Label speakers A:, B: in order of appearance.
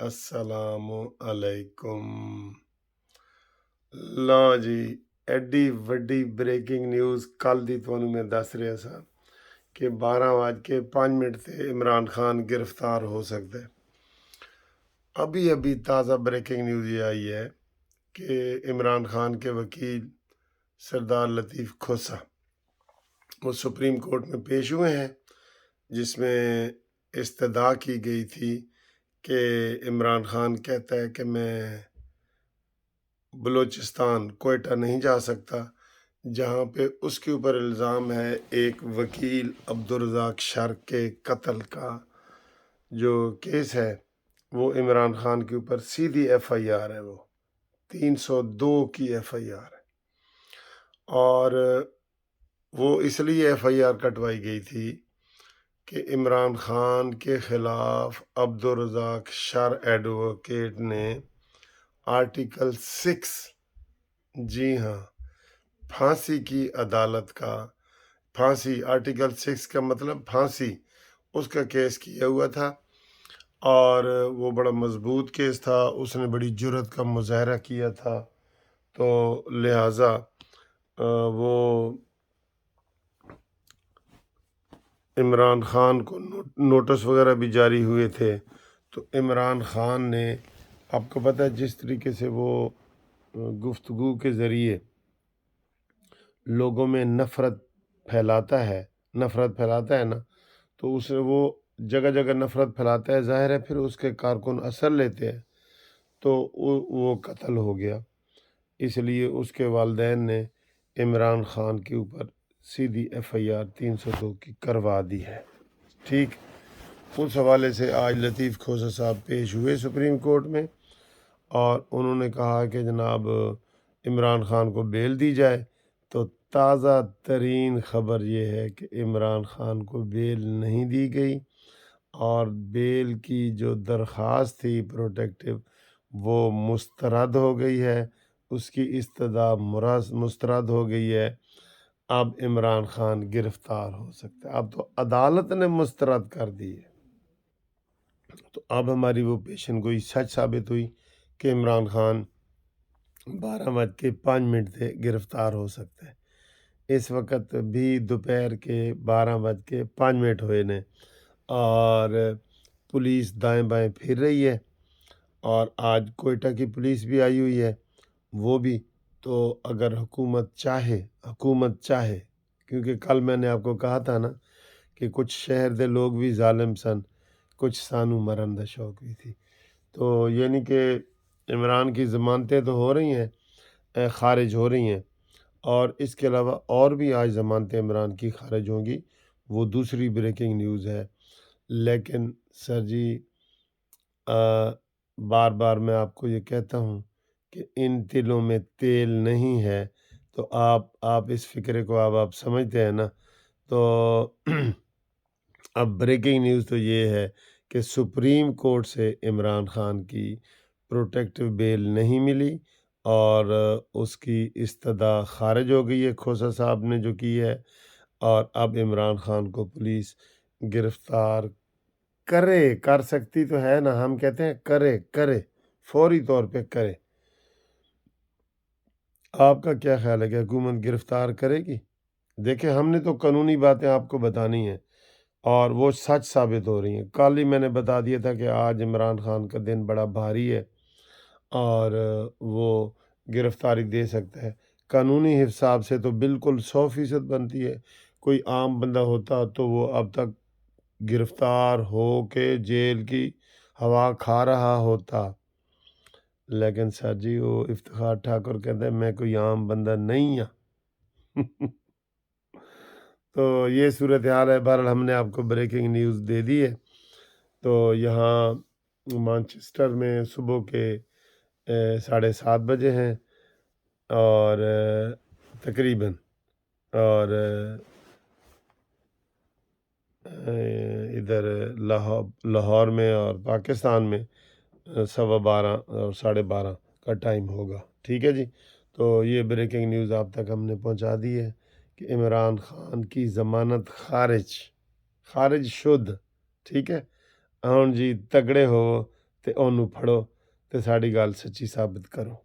A: अस्सलाम अलैकुम। ਲਓ ਜੀ, ਐਡੀ ਵੱਡੀ ਬ੍ਰੇਕਿੰਗ ਨਿਊਜ਼ ਕੱਲ ਦੀ ਤੁਹਾਨੂੰ ਮੈਂ ਦੱਸ ਰਿਹਾ ਸਾਂ ਕਿ 12:05 ਤੇ इमरान खान गिरफ्तार हो सकता है। अभी अभी ताज़ा ब्रेकिंग न्यूज़ ये आई है कि इमरान खान के वकील सरदार लतीफ़ खोसा वो सुप्रीम कोर्ट में पेश हुए हैं, जिसमें इस्तदा की गई थी कि इमरान खान कहता है कि मैं बलूचिस्तान कोयटा नहीं जा सकता, जहाँ पे उसके ऊपर इल्ज़ाम है एक वकील अब्दुर्रज़ाक शर्क के कत्ल का जो केस है वो इमरान खान के ऊपर सीधी FIR है, वो 302 की FIR है। और वो इसलिए FIR कटवाई गई थी कि इमरान खान के ख़िलाफ़ अब्दुर्रज़ाक शर्क एडवोकेट ने आर्टिकल 6, जी हाँ, फांसी की अदालत का, फांसी आर्टिकल 6 का मतलब फांसी, उसका केस किया हुआ था। और वो बड़ा मजबूत केस था, उसने बड़ी जुर्रत का मुजाहरा किया था, तो लिहाजा वो इमरान खान को नोटिस वगैरह भी जारी हुए थे। तो इमरान खान ने, आपको पता है जिस तरीके से वो गुफ्तगू के ज़रिए लोगों में नफ़रत फैलाता है ना, तो उसे वो जगह जगह नफ़रत फैलाता है, ज़ाहिर है फिर उसके कारकुन असर लेते हैं, तो वो कत्ल हो गया। इसलिए उसके वालिदैन ने इमरान खान के ऊपर सीधी FIR 302 की करवा दी है। ठीक, उस हवाले से आज लतीफ़ खोसा साहब पेश हुए सुप्रीम कोर्ट में और उन्होंने कहा कि जनाब इमरान खान को बेल दी जाए। तो ताज़ा तरीन ख़बर ये है कि इमरान खान को बेल नहीं दी गई और बेल की जो दरख्वास्त थी प्रोटेक्टिव वो मुस्तरद हो गई है, उसकी इस्तदा मुस्तरद हो गई है। अब इमरान खान गिरफ्तार हो सकता है, अब तो अदालत ने मुस्तरद कर दी है। तो अब हमारी वो पेशन गोई सच साबित हुई कि इमरान खान 12:05 से गिरफ्तार हो सकता है। इस वक्त भी दोपहर के 12:05 हुए ने और पुलिस दाएं बाएं फिर रही है और आज कोयटा की पुलिस भी आई हुई है, वो भी। तो अगर हुकूमत चाहे, क्योंकि कल मैंने आपको कहा था ना कि कुछ शहर दे लोग भी जालिम सन, कुछ सानू मरन दा शौक भी थी। तो यानी कि इमरान की ज़मानतें तो हो रही हैं, ख़ारिज हो रही हैं, और इसके अलावा और भी आज ज़मानतें इमरान की ख़ारिज होंगी, वो दूसरी ब्रेकिंग न्यूज़ है। लेकिन सर जी, बार बार मैं आपको ये कहता हूँ कि इन तिलों में तेल नहीं है, तो आप इस फ़िक्रे को अब आप समझते हैं ना। तो अब ब्रेकिंग न्यूज़ तो ये है कि सुप्रीम कोर्ट से इमरान खान की प्रोटेक्टिव बेल नहीं मिली और उसकी इस्तदा खारिज हो गई है, खोसा साहब ने जो की है, और अब इमरान खान को पुलिस गिरफ्तार कर सकती तो है ना, हम कहते हैं करे फौरी तौर पे करे। आपका क्या ख्याल है कि हुकूमत गिरफ्तार करेगी? देखिए, हमने तो कानूनी बातें आपको बतानी हैं और वो सच साबित हो रही हैं। कल ही मैंने बता दिया था कि आज इमरान खान का दिन बड़ा भारी है और वो गिरफ्तारी दे सकता है। कानूनी हिसाब से तो बिल्कुल 100% बनती है। कोई आम बंदा होता तो वो अब तक गिरफ्तार हो के जेल की हवा खा रहा होता। लेकिन सर जी, वो इफ्तिखार ठाकुर कहते हैं मैं कोई आम बंदा नहीं हाँ। तो ये सूरत हाल है। बहरहाल हमने आपको ब्रेकिंग न्यूज़ दे दी है। तो यहाँ मैनचेस्टर में सुबह के 7:30 बजे हैं और तकरीबन, और इधर लाहौर में और पाकिस्तान में 12:15 और 12:30 का टाइम होगा। ठीक है जी। तो ये ब्रेकिंग न्यूज़ आप तक हमने पहुंचा दी है कि इमरान खान की ज़मानत खारिज शुद्ध। ठीक है, हाँ जी, तगड़े हो ਤੇ ਉਹਨੂੰ ਫੜੋ ਤੇ ਸਾਡੀ ਗੱਲ ਸੱਚੀ ਸਾਬਤ ਕਰੋ।